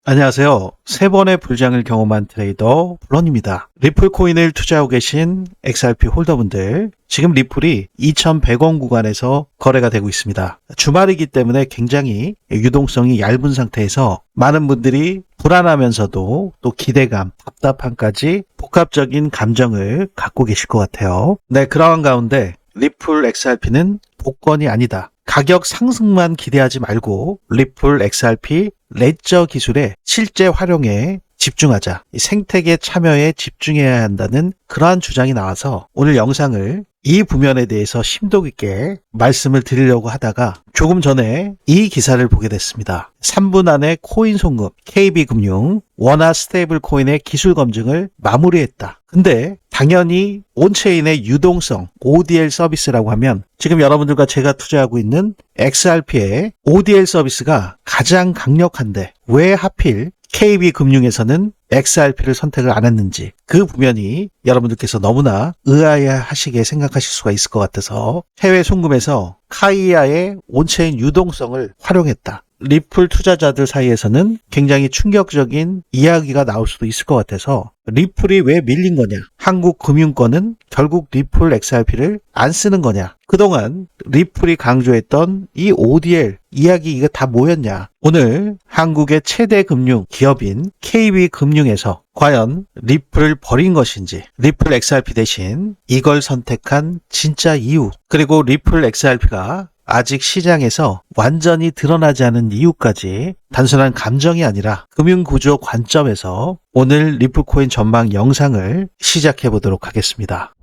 안녕하세요. 세 번의 불장을 경험한 트레이더 블런입니다. 리플 코인을 투자하고 계신 XRP 홀더분들, 지금 리플이 2,100원 구간에서 거래가 되고 있습니다. 주말이기 때문에 굉장히 유동성이 얇은 상태에서 많은 분들이 불안하면서도 또 기대감, 답답함까지 복합적인 감정을 갖고 계실 것 같아요. 네, 그러한 가운데 리플 XRP는 복권이 아니다. 가격 상승만 기대하지 말고 리플 XRP 레저 기술의 실제 활용에 집중하자. 생태계 참여에 집중해야 한다는 그러한 주장이 나와서 오늘 영상을 이 부면에 대해서 심도 깊게 말씀을 드리려고 하다가 조금 전에 이 기사를 보게 됐습니다. 3분 안에 코인 송금, KB금융, 원화 스테이블 코인의 기술 검증을 마무리했다. 근데 당연히 온체인의 유동성, ODL 서비스라고 하면 지금 여러분들과 제가 투자하고 있는 XRP의 ODL 서비스가 가장 강력한데 왜 하필 KB금융에서는 XRP를 선택을 안 했는지 그 부면이 여러분들께서 너무나 의아해하시게 생각하실 수가 있을 것 같아서 해외 송금에서 카이아의 온체인 유동성을 활용했다. 리플 투자자들 사이에서는 굉장히 충격적인 이야기가 나올 수도 있을 것 같아서 리플이 왜 밀린 거냐? 한국 금융권은 결국 리플 XRP를 안 쓰는 거냐? 그동안 리플이 강조했던 이 ODL 이야기 이거 다 뭐였냐? 오늘 한국의 최대 금융 기업인 KB금융에서 과연 리플을 버린 것인지, 리플 XRP 대신 이걸 선택한 진짜 이유, 그리고 리플 XRP가 아직 시장에서 완전히 드러나지 않은 이유까지 단순한 감정이 아니라 금융구조 관점에서 오늘 리플코인 전망 영상을 시작해 보도록 하겠습니다.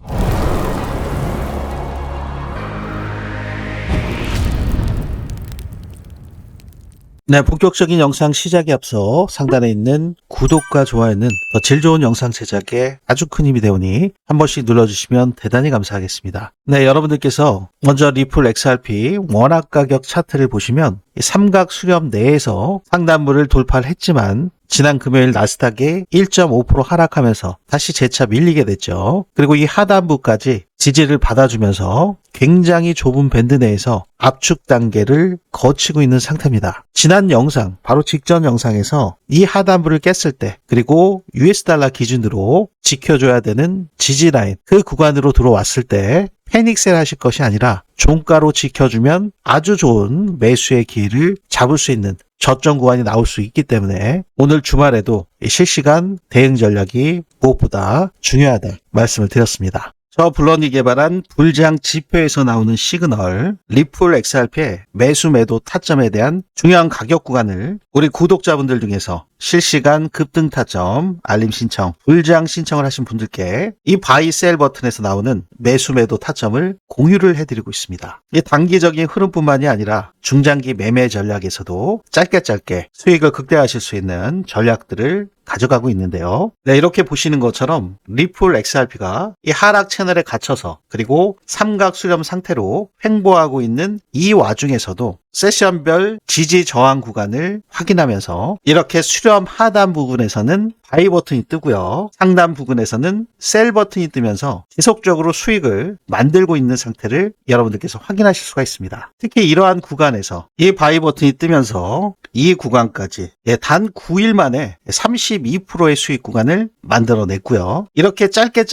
네, 본격적인 영상 시작에 앞서 상단에 있는 구독과 좋아요는 더 질 좋은 영상 제작에 아주 큰 힘이 되오니 한 번씩 눌러주시면 대단히 감사하겠습니다. 네, 여러분들께서 먼저 리플 XRP 원화 가격 차트를 보시면 삼각 수렴 내에서 상단부를 돌파를 했지만 지난 금요일 나스닥이 1.5% 하락하면서 다시 재차 밀리게 됐죠. 그리고 이 하단부까지 지지를 받아주면서 굉장히 좁은 밴드 내에서 압축 단계를 거치고 있는 상태입니다. 지난 영상, 바로 직전 영상에서 이 하단부를 깼을 때, 그리고 US 달러 기준으로 지켜줘야 되는 지지 라인, 그 구간으로 들어왔을 때 패닉셀 하실 것이 아니라 종가로 지켜주면 아주 좋은 매수의 기회를 잡을 수 있는 저점 구간이 나올 수 있기 때문에 오늘 주말에도 실시간 대응 전략이 무엇보다 중요하다 말씀을 드렸습니다. 저 블런이 개발한 불장 지표에서 나오는 시그널, 리플 XRP의 매수 매도 타점에 대한 중요한 가격 구간을 우리 구독자분들 중에서 실시간 급등 타점, 알림 신청, 불장 신청을 하신 분들께 이 바이 셀 버튼에서 나오는 매수 매도 타점을 공유를 해드리고 있습니다. 이 단기적인 흐름뿐만이 아니라 중장기 매매 전략에서도 짧게 수익을 극대화하실 수 있는 전략들을 가져가고 있는데요. 네, 이렇게 보시는 것처럼 리플 XRP가 이 하락 채널에 갇혀서 그리고 삼각 수렴 상태로 횡보하고 있는 이 와중에서도 세션별 지지 저항 구간을 확인하면서 이렇게 수렴 하단 부분에서는 바이 버튼이 뜨고요. 상단 부분에서는 셀 버튼이 뜨면서 지속적으로 수익을 만들고 있는 상태를 여러분들께서 확인하실 수가 있습니다. 특히 이러한 구간에서 이 바이 버튼이 뜨면서 이 구간까지 단 9일 만에 32%의 수익 구간을 만들어냈고요. 이렇게 짧게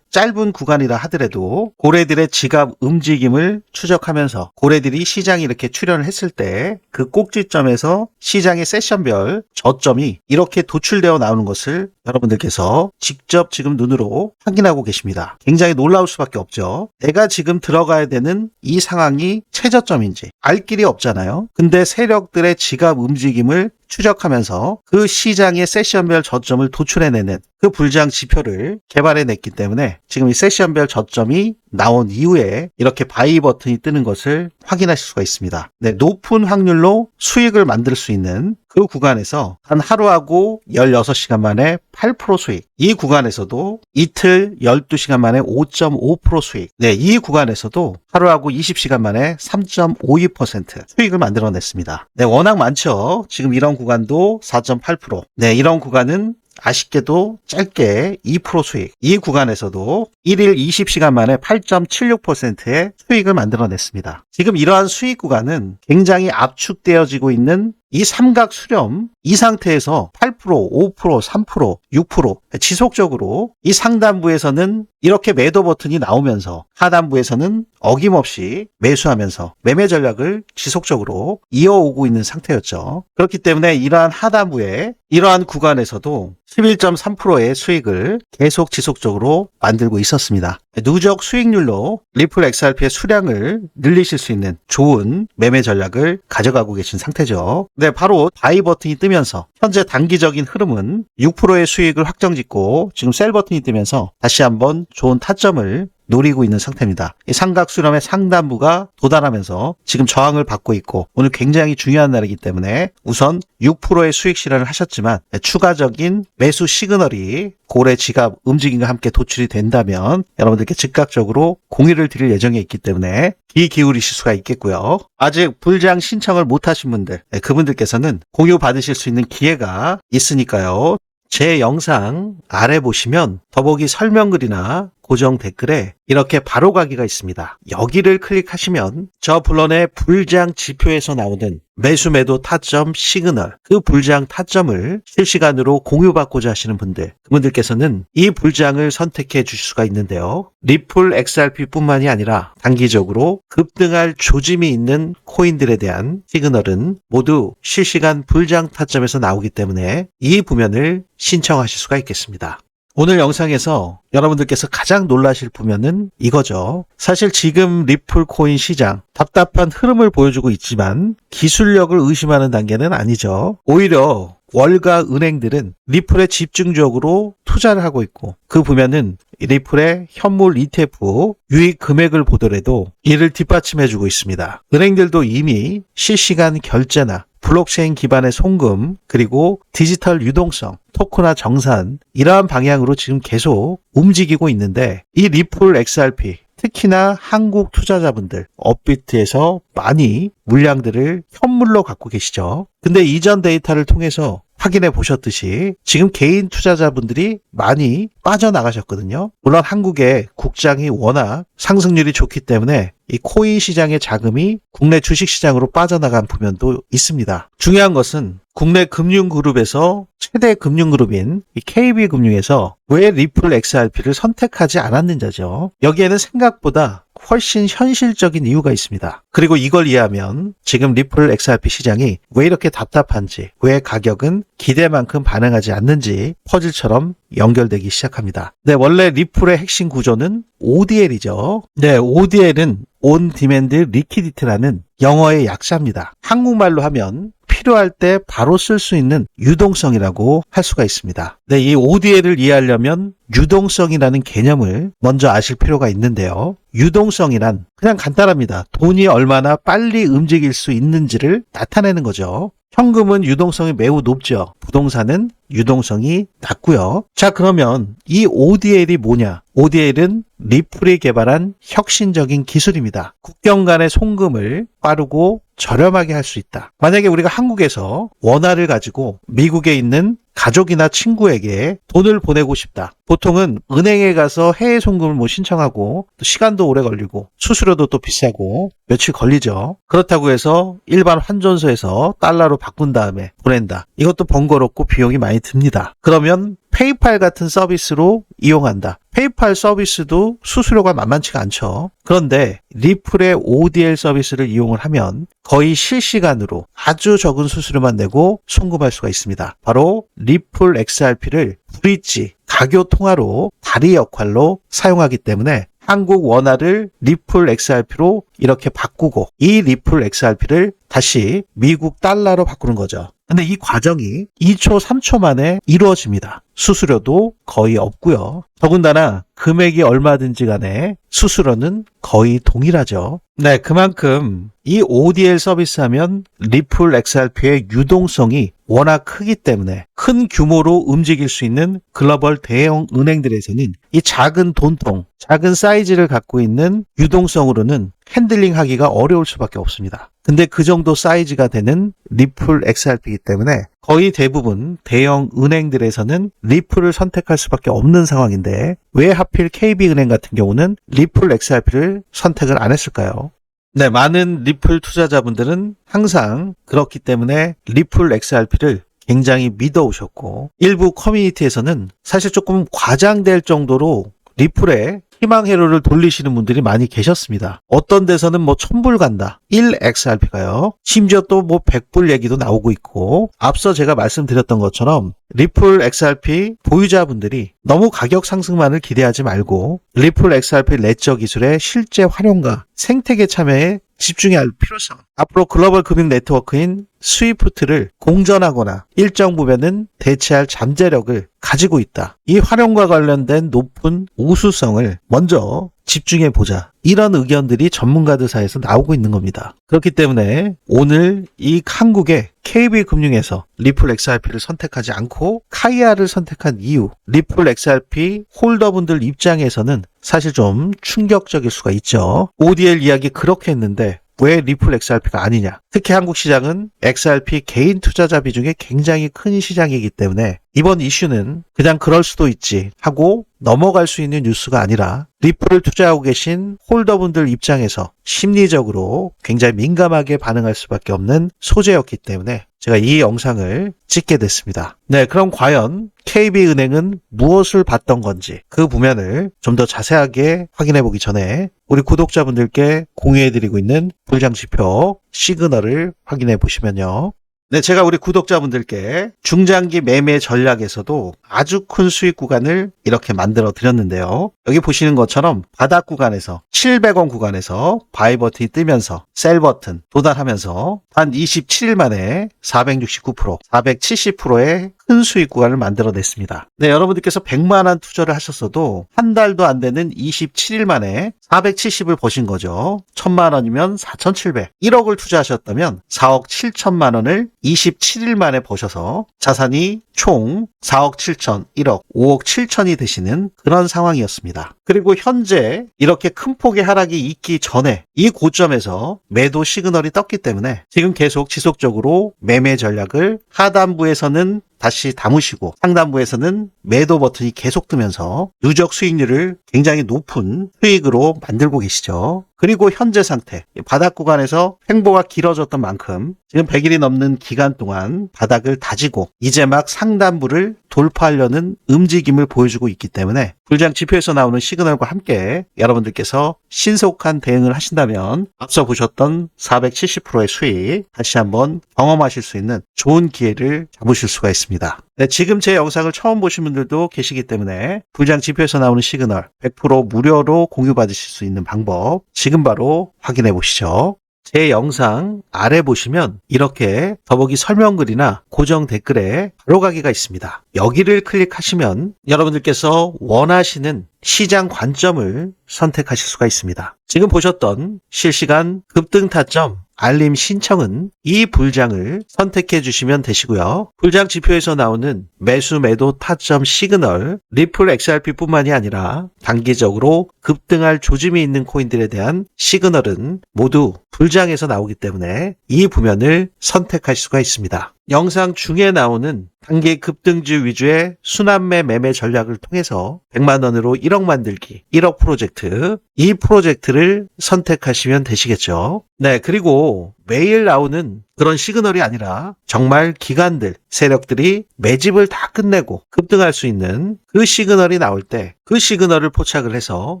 짧은 구간이라 하더라도 고래들의 지갑 움직임을 추적하면서 고래들이 시장에 이렇게 출현을 했을 때 그 꼭지점에서 시장의 세션별 저점이 이렇게 도출되어 나오는 것을 여러분들께서 직접 지금 눈으로 확인하고 계십니다. 굉장히 놀라울 수밖에 없죠. 내가 지금 들어가야 되는 이 상황이 최저점인지 알 길이 없잖아요. 근데 세력들의 지갑 움직임을 추적하면서 그 시장의 세션별 저점을 도출해내는 그 불장 지표를 개발해냈기 때문에 지금 이 세션별 저점이 나온 이후에 이렇게 바이 버튼이 뜨는 것을 확인하실 수가 있습니다. 네, 높은 확률로 수익을 만들 수 있는 그 구간에서 한 하루하고 16시간 만에 8% 수익, 이 구간에서도 이틀 12시간 만에 5.5% 수익, 네, 이 구간에서도 하루하고 20시간 만에 3.52% 수익을 만들어냈습니다. 네, 워낙 많죠. 지금 이런 구간도 4.8%, 네, 이런 구간은 아쉽게도 짧게 2% 수익, 이 구간에서도 1일 20시간 만에 8.76%의 수익을 만들어냈습니다. 지금 이러한 수익 구간은 굉장히 압축되어지고 있는 이 삼각 수렴 이 상태에서 8%, 5%, 3%, 6% 지속적으로 이 상단부에서는 이렇게 매도 버튼이 나오면서 하단부에서는 어김없이 매수하면서 매매 전략을 지속적으로 이어오고 있는 상태였죠. 그렇기 때문에 이러한 하단부에 이러한 구간에서도 11.3%의 수익을 계속 지속적으로 만들고 있었습니다. 누적 수익률로 리플 XRP의 수량을 늘리실 수 있는 좋은 매매 전략을 가져가고 계신 상태죠. 네, 바로 바이 버튼이 뜨면서 현재 단기적인 흐름은 6%의 수익을 확정짓고 지금 셀 버튼이 뜨면서 다시 한번 좋은 타점을 노리고 있는 상태입니다. 이 삼각 수렴의 상단부가 도달하면서 지금 저항을 받고 있고 오늘 굉장히 중요한 날이기 때문에 우선 6%의 수익 실현을 하셨지만 추가적인 매수 시그널이 고래 지갑 움직임과 함께 도출이 된다면 여러분들께 즉각적으로 공유를 드릴 예정에 있기 때문에 귀 기울이실 수가 있겠고요. 아직 불장 신청을 못하신 분들, 그분들께서는 공유 받으실 수 있는 기회가 있으니까요. 제 영상 아래 보시면 더보기 설명글이나 고정 댓글에 이렇게 바로가기가 있습니다. 여기를 클릭하시면 저 불런의 불장 지표에서 나오는 매수 매도 타점 시그널, 그 불장 타점을 실시간으로 공유받고자 하시는 분들, 그분들께서는 이 불장을 선택해 주실 수가 있는데요. 리플 XRP 뿐만이 아니라 단기적으로 급등할 조짐이 있는 코인들에 대한 시그널은 모두 실시간 불장 타점에서 나오기 때문에 이 부면을 신청하실 수가 있겠습니다. 오늘 영상에서 여러분들께서 가장 놀라실 부분은 이거죠. 사실 지금 리플 코인 시장 답답한 흐름을 보여주고 있지만 기술력을 의심하는 단계는 아니죠. 오히려 월가 은행들은 리플에 집중적으로 투자를 하고 있고 그 보면은 리플의 현물 ETF 유입 금액을 보더라도 이를 뒷받침해주고 있습니다. 은행들도 이미 실시간 결제나 블록체인 기반의 송금, 그리고 디지털 유동성, 토크나 정산, 이러한 방향으로 지금 계속 움직이고 있는데 이 리플 XRP, 특히나 한국 투자자분들 업비트에서 많이 물량들을 현물로 갖고 계시죠. 근데 이전 데이터를 통해서 확인해 보셨듯이 지금 개인 투자자분들이 많이 빠져나가셨거든요. 물론 한국의 국장이 워낙 상승률이 좋기 때문에 이 코인 시장의 자금이 국내 주식 시장으로 빠져나간 부면도 있습니다. 중요한 것은 국내 금융그룹에서 최대 금융그룹인 이 KB금융에서 왜 리플 XRP를 선택하지 않았는지죠. 여기에는 생각보다 훨씬 현실적인 이유가 있습니다. 그리고 이걸 이해하면 지금 리플 XRP 시장이 왜 이렇게 답답한지, 왜 가격은 기대만큼 반응하지 않는지 퍼즐처럼 연결되기 시작합니다. 네, 원래 리플의 핵심 구조는 ODL이죠. 네, ODL은 On Demand Liquidity라는 영어의 약자입니다. 한국말로 하면 필요할 때 바로 쓸 수 있는 유동성이라고 할 수가 있습니다. 네, 이 ODL을 이해하려면 유동성이라는 개념을 먼저 아실 필요가 있는데요. 유동성이란 그냥 간단합니다. 돈이 얼마나 빨리 움직일 수 있는지를 나타내는 거죠. 현금은 유동성이 매우 높죠. 부동산은 유동성이 낮고요. 자, 그러면 이 ODL이 뭐냐? ODL은 리플이 개발한 혁신적인 기술입니다. 국경 간의 송금을 빠르고 저렴하게 할 수 있다. 만약에 우리가 한국에서 원화를 가지고 미국에 있는 가족이나 친구에게 돈을 보내고 싶다. 보통은 은행에 가서 해외 송금을 신청하고 또 시간도 오래 걸리고 수수료도 또 비싸고 며칠 걸리죠. 그렇다고 해서 일반 환전소에서 달러로 바꾼 다음에 보낸다. 이것도 번거롭고 비용이 많이 듭니다. 그러면 페이팔 같은 서비스로 이용한다. 페이팔 서비스도 수수료가 만만치가 않죠. 그런데 리플의 ODL 서비스를 이용을 하면 거의 실시간으로 아주 적은 수수료만 내고 송금할 수가 있습니다. 바로 리플 XRP를 브릿지, 가교 통화로 다리 역할로 사용하기 때문에 한국 원화를 리플 XRP로 이렇게 바꾸고 이 리플 XRP를 다시 미국 달러로 바꾸는 거죠. 근데 이 과정이 2초, 3초 만에 이루어집니다. 수수료도 거의 없고요. 더군다나 금액이 얼마든지 간에 수수료는 거의 동일하죠. 네, 그만큼 이 ODL 서비스 하면 리플 XRP의 유동성이 워낙 크기 때문에 큰 규모로 움직일 수 있는 글로벌 대형 은행들에서는 이 작은 돈통, 작은 사이즈를 갖고 있는 유동성으로는 핸들링하기가 어려울 수밖에 없습니다. 근데 그 정도 사이즈가 되는 리플 XRP이기 때문에 거의 대부분 대형 은행들에서는 리플을 선택할 수밖에 없는 상황인데 왜 하필 KB은행 같은 경우는 리플 XRP를 선택을 안 했을까요? 네, 많은 리플 투자자분들은 항상 그렇기 때문에 리플 XRP를 굉장히 믿어오셨고, 일부 커뮤니티에서는 사실 조금 과장될 정도로 리플에 희망 회로를 돌리시는 분들이 많이 계셨습니다. 어떤 데서는 뭐 1000불 간다, 1XRP가요. 심지어 또 뭐 100불 얘기도 나오고 있고, 앞서 제가 말씀드렸던 것처럼 리플 XRP 보유자분들이 너무 가격 상승만을 기대하지 말고 리플 XRP 레저 기술의 실제 활용과 생태계 참여에 집중해야 할 필요성. 앞으로 글로벌 금융 네트워크인 스위프트를 공전하거나 일정 부분은 대체할 잠재력을 가지고 있다. 이 활용과 관련된 높은 우수성을 먼저 집중해 보자. 이런 의견들이 전문가들 사이에서 나오고 있는 겁니다. 그렇기 때문에 오늘 이 한국의 KB금융에서 리플 XRP를 선택하지 않고 카이아를 선택한 이유, 리플 XRP 홀더분들 입장에서는 사실 좀 충격적일 수가 있죠. ODL 이야기 그렇게 했는데 왜 리플 XRP가 아니냐? 특히 한국 시장은 XRP 개인 투자자 비중이 굉장히 큰 시장이기 때문에 이번 이슈는 그냥 그럴 수도 있지 하고 넘어갈 수 있는 뉴스가 아니라 리플을 투자하고 계신 홀더분들 입장에서 심리적으로 굉장히 민감하게 반응할 수밖에 없는 소재였기 때문에 제가 이 영상을 찍게 됐습니다. 네, 그럼 과연 KB은행은 무엇을 봤던 건지 그 부면을 좀 더 자세하게 확인해 보기 전에 우리 구독자분들께 공유해드리고 있는 불장지표 시그널을 확인해 보시면요. 네, 제가 우리 구독자분들께 중장기 매매 전략에서도 아주 큰 수익 구간을 이렇게 만들어 드렸는데요. 여기 보시는 것처럼 바닥 구간에서 700원 구간에서 바이 버튼이 뜨면서 셀 버튼 도달하면서 단 27일 만에 469%, 470%의 큰 수익 구간을 만들어냈습니다. 네, 여러분들께서 100만 원 투자를 하셨어도 한 달도 안 되는 27일 만에 470을 버신 거죠. 1000만 원이면 4700, 1억을 투자하셨다면 4억 7천만 원을 27일 만에 버셔서 자산이 총 4억 7천, 1억, 5억 7천이 되시는 그런 상황이었습니다. 그리고 현재 이렇게 큰 폭의 하락이 있기 전에 이 고점에서 매도 시그널이 떴기 때문에 지금 계속 지속적으로 매매 전략을 하단부에서는 다시 담으시고 상단부에서는 매도 버튼이 계속 뜨면서 누적 수익률을 굉장히 높은 수익으로 만들고 계시죠. 그리고 현재 상태, 바닥 구간에서 횡보가 길어졌던 만큼 지금 100일이 넘는 기간 동안 바닥을 다지고 이제 막 상단부를 돌파하려는 움직임을 보여주고 있기 때문에 불장 지표에서 나오는 시그널과 함께 여러분들께서 신속한 대응을 하신다면 앞서 보셨던 470%의 수익 다시 한번 경험하실 수 있는 좋은 기회를 잡으실 수가 있습니다. 네, 지금 제 영상을 처음 보신 분들도 계시기 때문에 불장 지표에서 나오는 시그널 100% 무료로 공유받으실 수 있는 방법 지금 바로 확인해 보시죠. 제 영상 아래 보시면 이렇게 더보기 설명글이나 고정 댓글에 바로 가기가 있습니다. 여기를 클릭하시면 여러분들께서 원하시는 시장 관점을 선택하실 수가 있습니다. 지금 보셨던 실시간 급등 타점 알림 신청은 이 불장을 선택해 주시면 되시고요. 불장 지표에서 나오는 매수 매도 타점 시그널, 리플 XRP 뿐만이 아니라 단기적으로 급등할 조짐이 있는 코인들에 대한 시그널은 모두 불장에서 나오기 때문에 이 부면을 선택할 수가 있습니다. 영상 중에 나오는 단기 급등주 위주의 순환매 매매 전략을 통해서 100만 원으로 1억 만들기, 1억 프로젝트, 이 프로젝트를 선택하시면 되시겠죠. 네, 그리고 매일 나오는 그런 시그널이 아니라 정말 기관들, 세력들이 매집을 다 끝내고 급등할 수 있는 그 시그널이 나올 때 그 시그널을 포착을 해서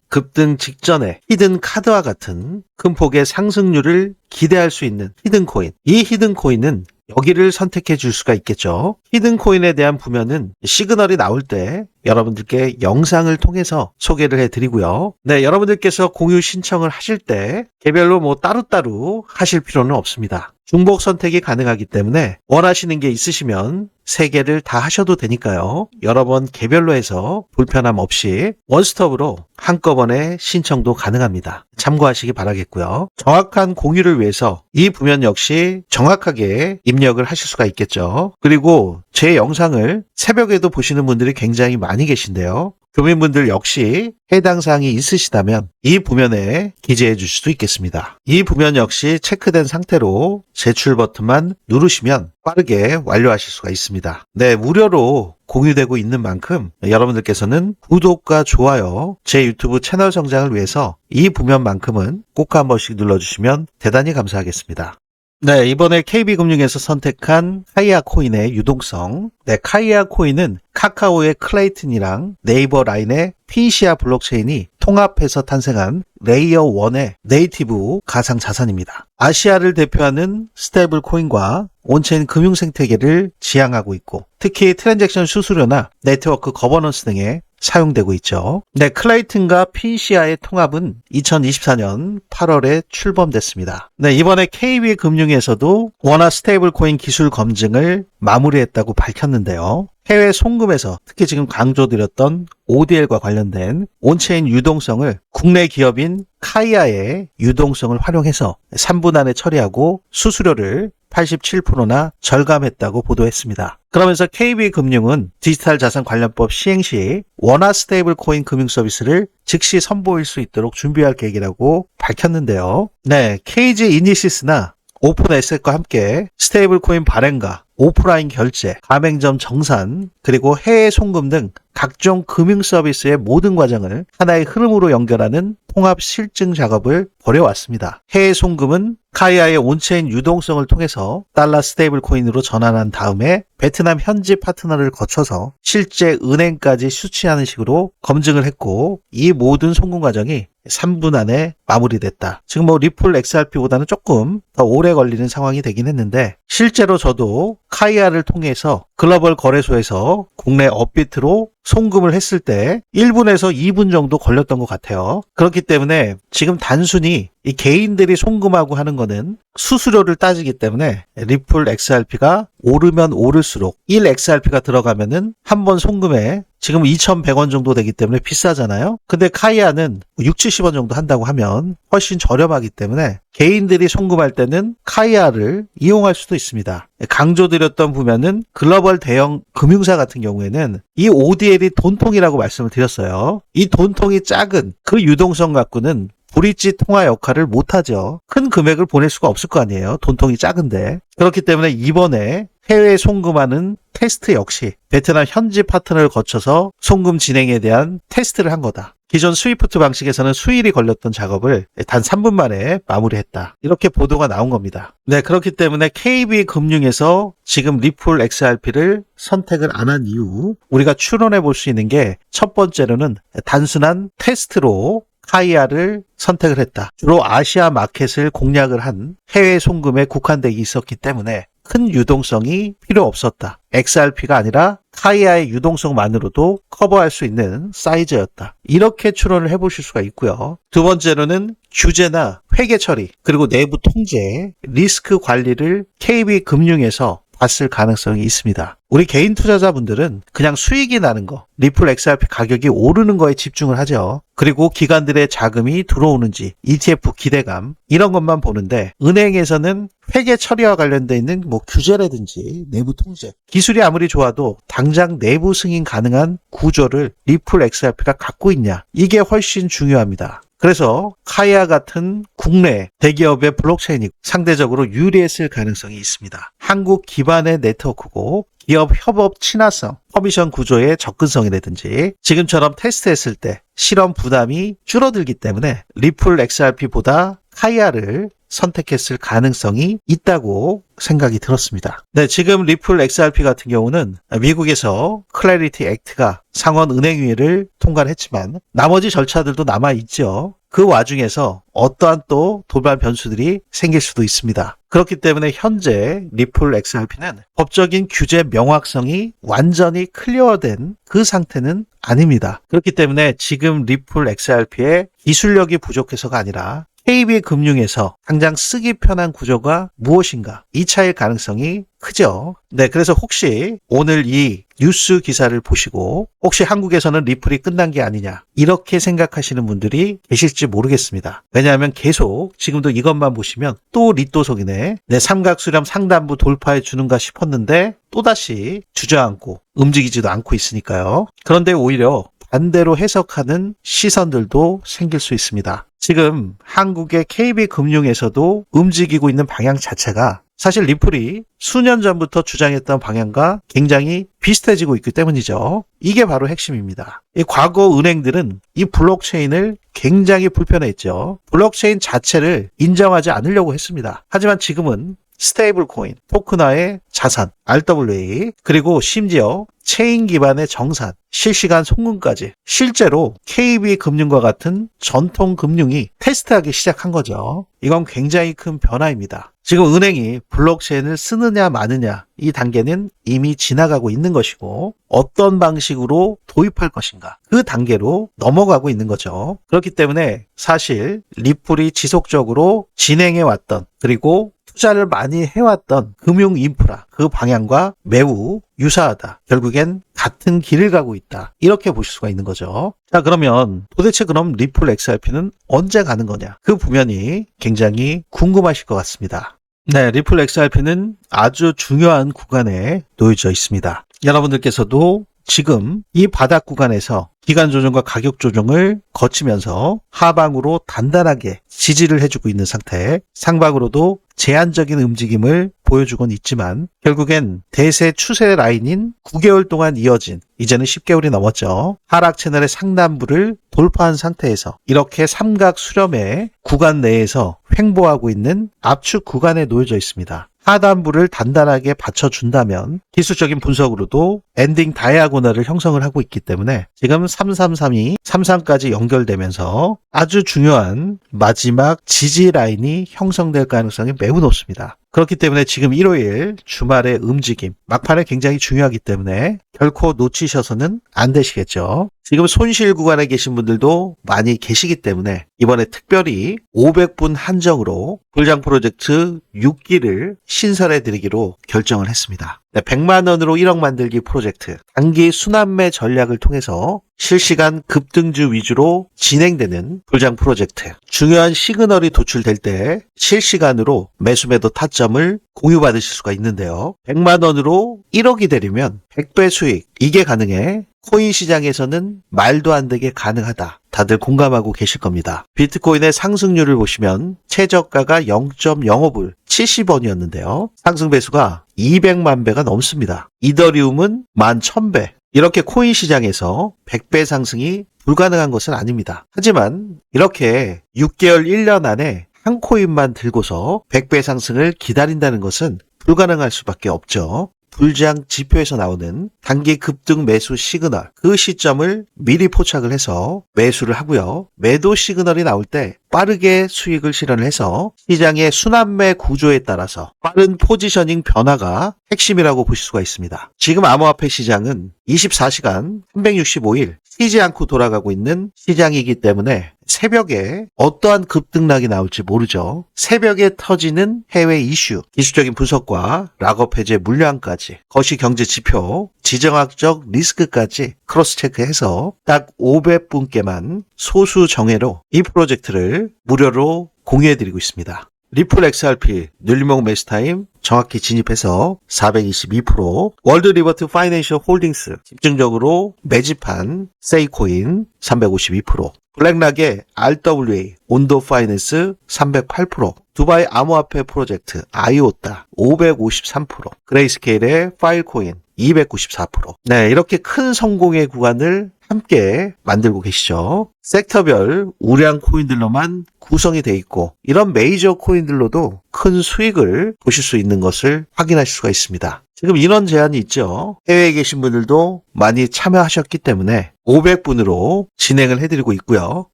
급등 직전에 히든 카드와 같은 큰 폭의 상승률을 기대할 수 있는 히든 코인. 이 히든 코인은 여기를 선택해 줄 수가 있겠죠. 히든 코인에 대한 부면은 시그널이 나올 때 여러분들께 영상을 통해서 소개를 해드리고요. 네, 여러분들께서 공유 신청을 하실 때 개별로 뭐 따로따로 하실 필요는 없습니다. 중복 선택이 가능하기 때문에 원하시는 게 있으시면 3개를 다 하셔도 되니까요. 여러 번 개별로 해서 불편함 없이 원스톱으로 한꺼번에 신청도 가능합니다. 참고하시기 바라겠고요. 정확한 공유를 위해서 이 부면 역시 정확하게 입력을 하실 수가 있겠죠. 그리고 제 영상을 새벽에도 보시는 분들이 굉장히 많이 계신데요. 교민분들 역시 해당 사항이 있으시다면 이 부면에 기재해 주실 수 있겠습니다. 이 부면 역시 체크된 상태로 제출 버튼만 누르시면 빠르게 완료하실 수가 있습니다. 네, 무료로 공유되고 있는 만큼 여러분들께서는 구독과 좋아요, 제 유튜브 채널 성장을 위해서 이 부면만큼은 꼭 한 번씩 눌러주시면 대단히 감사하겠습니다. 네, 이번에 KB금융에서 선택한 카이아 코인의 유동성. 네, 카이아 코인은 카카오의 클레이튼이랑 네이버 라인의 피시아 블록체인이 통합해서 탄생한 레이어 1의 네이티브 가상 자산입니다. 아시아를 대표하는 스테이블 코인과 온체인 금융 생태계를 지향하고 있고, 특히 트랜잭션 수수료나 네트워크 거버넌스 등에 사용되고 있죠. 네, 클레이튼과 피시아의 통합은 2024년 8월에 출범됐습니다. 네, 이번에 KB금융에서도 원화 스테이블 코인 기술 검증을 마무리했다고 밝혔는데요. 해외 송금에서 특히 지금 강조드렸던 ODL과 관련된 온체인 유동성을 국내 기업인 카이아의 유동성을 활용해서 3분 안에 처리하고 수수료를 87%나 절감했다고 보도했습니다. 그러면서 KB금융은 디지털 자산 관련법 시행 시 원화 스테이블 코인 금융 서비스를 즉시 선보일 수 있도록 준비할 계획이라고 밝혔는데요. 네, KG 이니시스나 오픈에셋과 함께 스테이블 코인 발행과 오프라인 결제, 가맹점 정산, 그리고 해외 송금 등 각종 금융 서비스의 모든 과정을 하나의 흐름으로 연결하는 통합 실증 작업을 벌여왔습니다. 해외 송금은 카이아의 온체인 유동성을 통해서 달러 스테이블 코인으로 전환한 다음에 베트남 현지 파트너를 거쳐서 실제 은행까지 수취하는 식으로 검증을 했고, 이 모든 송금 과정이 3분 안에 마무리됐다. 지금 리플 XRP보다는 조금 더 오래 걸리는 상황이 되긴 했는데, 실제로 저도 카이아를 통해서 글로벌 거래소에서 국내 업비트로 송금을 했을 때 1분에서 2분 정도 걸렸던 것 같아요. 그렇기 때문에 지금 단순히 이 개인들이 송금하고 하는 거는 수수료를 따지기 때문에 리플 XRP가 오르면 오를수록 1XRP가 들어가면은 한 번 송금에 지금 2,100원 정도 되기 때문에 비싸잖아요. 근데 카이아는 6, 70원 정도 한다고 하면 훨씬 저렴하기 때문에 개인들이 송금할 때는 카이아를 이용할 수도 있습니다. 강조드렸던 부분은 글로벌 대형 금융사 같은 경우에는 이 ODL이 돈통이라고 말씀을 드렸어요. 이 돈통이 작은 그 유동성 갖고는 브릿지 통화 역할을 못하죠. 큰 금액을 보낼 수가 없을 거 아니에요. 돈통이 작은데. 그렇기 때문에 이번에 해외 송금하는 테스트 역시 베트남 현지 파트너를 거쳐서 송금 진행에 대한 테스트를 한 거다. 기존 스위프트 방식에서는 수일이 걸렸던 작업을 단 3분 만에 마무리했다. 이렇게 보도가 나온 겁니다. 네, 그렇기 때문에 KB금융에서 지금 리플 XRP를 선택을 안 한 이유, 우리가 추론해 볼 수 있는 게 첫 번째로는 단순한 테스트로 카이아를 선택을 했다. 주로 아시아 마켓을 공략을 한 해외 송금에 국한되어 있었기 때문에 큰 유동성이 필요 없었다. XRP가 아니라 카이아의 유동성만으로도 커버할 수 있는 사이즈였다. 이렇게 추론을 해보실 수가 있고요. 두 번째로는 규제나 회계 처리, 그리고 내부 통제, 리스크 관리를 KB금융에서 봤을 가능성이 있습니다. 우리 개인 투자자분들은 그냥 수익이 나는 거, 리플 XRP 가격이 오르는 거에 집중을 하죠. 그리고 기관들의 자금이 들어오는지, ETF 기대감, 이런 것만 보는데, 은행에서는 회계 처리와 관련돼 있는 규제라든지 내부 통제, 기술이 아무리 좋아도 당장 내부 승인 가능한 구조를 리플 XRP가 갖고 있냐, 이게 훨씬 중요합니다. 그래서 카이아 같은 국내 대기업의 블록체인이 상대적으로 유리했을 가능성이 있습니다. 한국 기반의 네트워크고 기업 협업 친화성, 커미션 구조의 접근성이라든지 지금처럼 테스트했을 때 실험 부담이 줄어들기 때문에 리플 XRP보다 카이아를 선택했을 가능성이 있다고 생각이 들었습니다. 네, 지금 리플 XRP 같은 경우는 미국에서 클래리티 액트가 상원 은행위를 통과를 했지만 나머지 절차들도 남아있죠. 그 와중에서 어떠한 또 돌발 변수들이 생길 수도 있습니다. 그렇기 때문에 현재 리플 XRP는 법적인 규제 명확성이 완전히 클리어된 그 상태는 아닙니다. 그렇기 때문에 지금 리플 XRP의 기술력이 부족해서가 아니라 KB금융에서 당장 쓰기 편한 구조가 무엇인가, 이 차이일 가능성이 크죠. 네, 그래서 혹시 오늘 이 뉴스 기사를 보시고 혹시 한국에서는 리플이 끝난 게 아니냐, 이렇게 생각하시는 분들이 계실지 모르겠습니다. 왜냐하면 계속 지금도 이것만 보시면 또 리또속이네, 내 삼각수렴 상단부 돌파해 주는가 싶었는데 또다시 주저앉고 움직이지도 않고 있으니까요. 그런데 오히려 반대로 해석하는 시선들도 생길 수 있습니다. 지금 한국의 KB금융에서도 움직이고 있는 방향 자체가 사실 리플이 수년 전부터 주장했던 방향과 굉장히 비슷해지고 있기 때문이죠. 이게 바로 핵심입니다. 이 과거 은행들은 이 블록체인을 굉장히 불편해했죠. 블록체인 자체를 인정하지 않으려고 했습니다. 하지만 지금은 스테이블 코인, 토큰화의 자산, RWA, 그리고 심지어 체인 기반의 정산, 실시간 송금까지 실제로 KB금융과 같은 전통 금융이 테스트하기 시작한 거죠. 이건 굉장히 큰 변화입니다. 지금 은행이 블록체인을 쓰느냐 마느냐 이 단계는 이미 지나가고 있는 것이고 어떤 방식으로 도입할 것인가 그 단계로 넘어가고 있는 거죠. 그렇기 때문에 사실 리플이 지속적으로 진행해왔던 그리고 투자를 많이 해왔던 금융 인프라 그 방향과 매우 유사하다. 결국엔 같은 길을 가고 있다. 이렇게 보실 수가 있는 거죠. 자, 그러면 도대체 그럼 리플 XRP는 언제 가는 거냐? 그 부면이 굉장히 궁금하실 것 같습니다. 네, 리플 XRP는 아주 중요한 구간에 놓여져 있습니다. 여러분들께서도 지금 이 바닥 구간에서 기간 조정과 가격 조정을 거치면서 하방으로 단단하게 지지를 해주고 있는 상태, 상방으로도 제한적인 움직임을 보여주곤 있지만 결국엔 대세 추세 라인인 9개월 동안 이어진 이제는 10개월이 넘었죠. 하락 채널의 상단부를 돌파한 상태에서 이렇게 삼각 수렴의 구간 내에서 횡보하고 있는 압축 구간에 놓여져 있습니다. 하단부를 단단하게 받쳐준다면 기술적인 분석으로도 엔딩 다이아고널을 형성을 하고 있기 때문에 지금 3332, 33까지 연결되면서 아주 중요한 마지막 지지 라인이 형성될 가능성이 매우 높습니다. 그렇기 때문에 지금 일요일 주말의 움직임, 막판에 굉장히 중요하기 때문에 결코 놓치셔서는 안 되시겠죠. 지금 손실 구간에 계신 분들도 많이 계시기 때문에 이번에 특별히 500분 한정으로 불장 프로젝트 6기를 신설해 드리기로 결정을 했습니다. 100만 원으로 1억 만들기 프로젝트, 단기 순환매 전략을 통해서 실시간 급등주 위주로 진행되는 불장 프로젝트. 중요한 시그널이 도출될 때 실시간으로 매수매도 타점을 공유받으실 수가 있는데요. 100만 원으로 1억이 되려면 100배 수익, 이게 가능해 코인 시장에서는 말도 안 되게 가능하다. 다들 공감하고 계실 겁니다. 비트코인의 상승률을 보시면 최저가가 0.05불 70원이었는데요. 상승 배수가 200만 배가 넘습니다. 이더리움은 11,000배. 이렇게 코인 시장에서 100배 상승이 불가능한 것은 아닙니다. 하지만 이렇게 6개월 1년 안에 한 코인만 들고서 100배 상승을 기다린다는 것은 불가능할 수밖에 없죠. 불장 지표에서 나오는 단기 급등 매수 시그널, 그 시점을 미리 포착을 해서 매수를 하고요. 매도 시그널이 나올 때 빠르게 수익을 실현을 해서 시장의 순환매 구조에 따라서 빠른 포지셔닝 변화가 핵심이라고 보실 수가 있습니다. 지금 암호화폐 시장은 24시간 365일 쉬지 않고 돌아가고 있는 시장이기 때문에 새벽에 어떠한 급등락이 나올지 모르죠. 새벽에 터지는 해외 이슈, 기술적인 분석과 락업 해제 물량까지, 거시경제 지표, 지정학적 리스크까지 크로스 체크해서 딱 500분께만 소수 정예로 이 프로젝트를 무료로 공유해드리고 있습니다. 리플 XRP 눌림목 매수타임 정확히 진입해서 422%, 월드 리버트 파이낸셜 홀딩스 집중적으로 매집한 세이코인 352%, 블랙락의 RWA 온도 파이낸스 308%, 두바이 암호화폐 프로젝트 아이오타 553%, 그레이스케일의 파일코인 294%. 네, 이렇게 큰 성공의 구간을 함께 만들고 계시죠. 섹터별 우량 코인들로만 구성이 되어 있고 이런 메이저 코인들로도 큰 수익을 보실 수 있는 것을 확인하실 수가 있습니다. 지금 인원 제한이 있죠. 해외에 계신 분들도 많이 참여하셨기 때문에 500분으로 진행을 해드리고 있고요.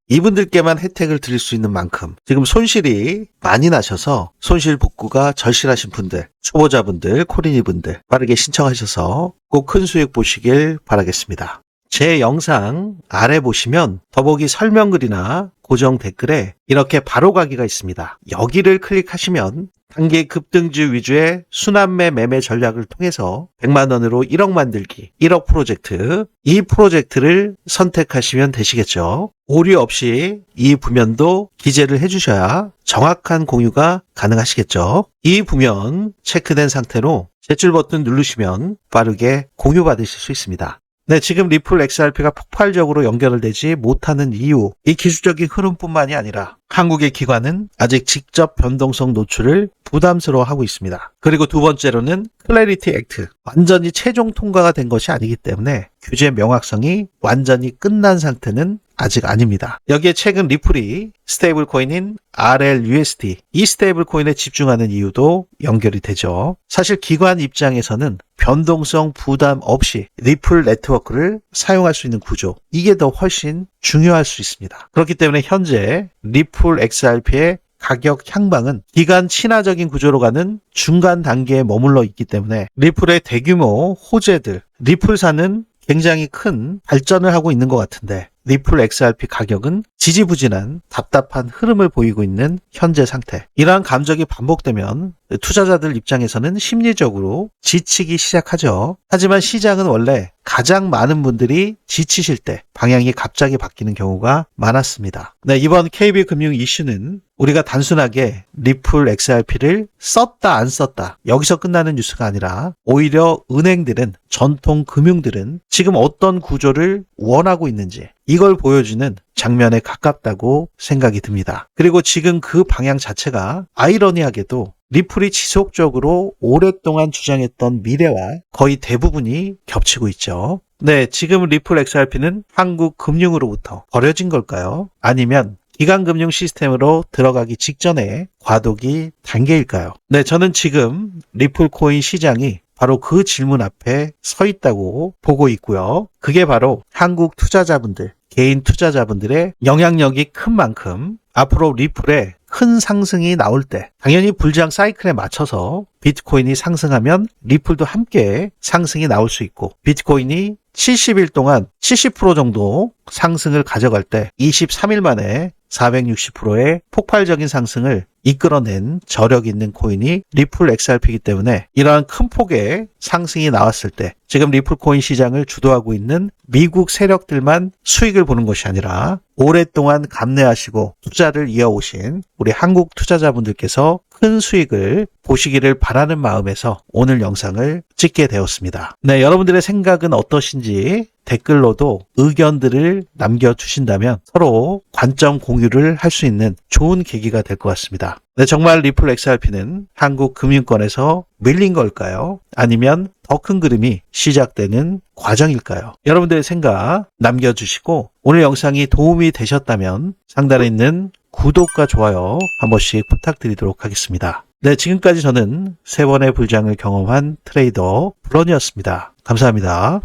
이분들께만 혜택을 드릴 수 있는 만큼 지금 손실이 많이 나셔서 손실 복구가 절실하신 분들, 초보자분들, 코린이분들 빠르게 신청하셔서 꼭 큰 수익 보시길 바라겠습니다. 제 영상 아래 보시면 더보기 설명글이나 고정 댓글에 이렇게 바로가기가 있습니다. 여기를 클릭하시면 단기 급등주 위주의 순환매 매매 전략을 통해서 100만 원으로 1억 만들기, 1억 프로젝트, 이 프로젝트를 선택하시면 되시겠죠. 오류 없이 이 부면도 기재를 해주셔야 정확한 공유가 가능하시겠죠. 이 부면 체크된 상태로 제출 버튼 누르시면 빠르게 공유 받으실 수 있습니다. 네, 지금 리플 XRP가 폭발적으로 연결되지 못하는 이유, 이 기술적인 흐름뿐만이 아니라 한국의 기관은 아직 직접 변동성 노출을 부담스러워하고 있습니다. 그리고 두 번째로는 클래리티 액트, 완전히 최종 통과가 된 것이 아니기 때문에 규제 명확성이 완전히 끝난 상태는 아직 아닙니다. 여기에 최근 리플이 스테이블 코인인 RLUSD, 이 스테이블 코인에 집중하는 이유도 연결이 되죠. 사실 기관 입장에서는 변동성 부담 없이 리플 네트워크를 사용할 수 있는 구조, 이게 더 훨씬 중요할 수 있습니다. 그렇기 때문에 현재 리플 XRP의 가격 향방은 기간 친화적인 구조로 가는 중간 단계에 머물러 있기 때문에 리플의 대규모 호재들, 리플사는 굉장히 큰 발전을 하고 있는 것 같은데 리플 XRP 가격은 지지부진한 답답한 흐름을 보이고 있는 현재 상태. 이러한 감정이 반복되면 투자자들 입장에서는 심리적으로 지치기 시작하죠. 하지만 시장은 원래 가장 많은 분들이 지치실 때 방향이 갑자기 바뀌는 경우가 많았습니다. 네, 이번 KB금융 이슈는 우리가 단순하게 리플 XRP를 썼다 안 썼다 여기서 끝나는 뉴스가 아니라 오히려 은행들은, 전통 금융들은 지금 어떤 구조를 원하고 있는지 이걸 보여주는 장면에 가깝다고 생각이 듭니다. 그리고 지금 그 방향 자체가 아이러니하게도 리플이 지속적으로 오랫동안 주장했던 미래와 거의 대부분이 겹치고 있죠. 네, 지금 리플 XRP는 한국 금융으로부터 버려진 걸까요? 아니면 기관금융 시스템으로 들어가기 직전에 과도기 단계일까요? 네, 저는 지금 리플 코인 시장이 바로 그 질문 앞에 서 있다고 보고 있고요. 그게 바로 한국 투자자분들, 개인 투자자분들의 영향력이 큰 만큼 앞으로 리플에 큰 상승이 나올 때 당연히 불장 사이클에 맞춰서 비트코인이 상승하면 리플도 함께 상승이 나올 수 있고, 비트코인이 70일 동안 70% 정도 상승을 가져갈 때 23일 만에 460%의 폭발적인 상승을 이끌어낸 저력 있는 코인이 리플 XRP이기 때문에 이러한 큰 폭의 상승이 나왔을 때 지금 리플 코인 시장을 주도하고 있는 미국 세력들만 수익을 보는 것이 아니라 오랫동안 감내하시고 투자를 이어오신 우리 한국 투자자분들께서 큰 수익을 보시기를 바라는 마음에서 오늘 영상을 찍게 되었습니다. 네, 여러분들의 생각은 어떠신지 댓글로도 의견들을 남겨주신다면 서로 관점 공유를 할 수 있는 좋은 계기가 될 것 같습니다. 네, 정말 리플 XRP는 한국 금융권에서 밀린 걸까요? 아니면 더 큰 그림이 시작되는 과정일까요? 여러분들의 생각 남겨주시고 오늘 영상이 도움이 되셨다면 상단에 있는 구독과 좋아요 한 번씩 부탁드리도록 하겠습니다. 네, 지금까지 저는 3번의 불장을 경험한 트레이더 브런이었습니다. 감사합니다.